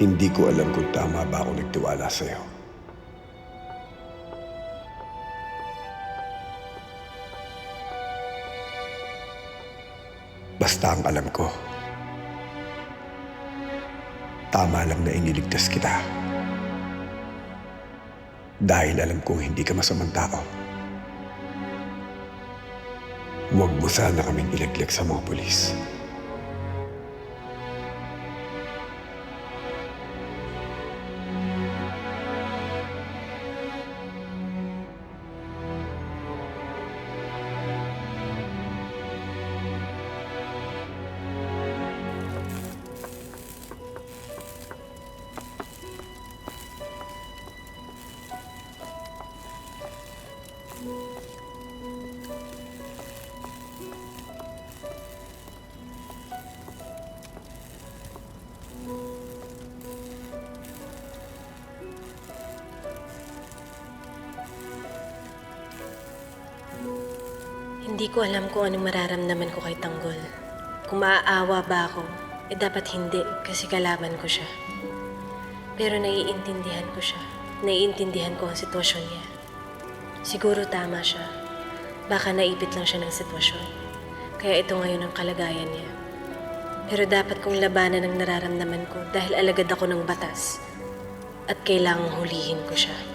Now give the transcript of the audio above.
Hindi ko alam kung tama ba ako nagtiwala sa'yo. Basta ang alam ko, tama lang na iniligtas kita. Dahil alam kong hindi ka masamang tao. Huwag mo sana kaming ilaglag sa mga pulis. Hindi ko alam kung anong mararamdaman ko kay Tanggol. Kung maaawa ba ako, dapat hindi kasi kalaban ko siya. Pero naiintindihan ko siya. Naiintindihan ko ang sitwasyon niya. Siguro tama siya. Baka naipit lang siya ng sitwasyon. Kaya ito ngayon ang kalagayan niya. Pero dapat kong labanan ang nararamdaman ko dahil alagad ako ng batas. At kailangang hulihin ko siya.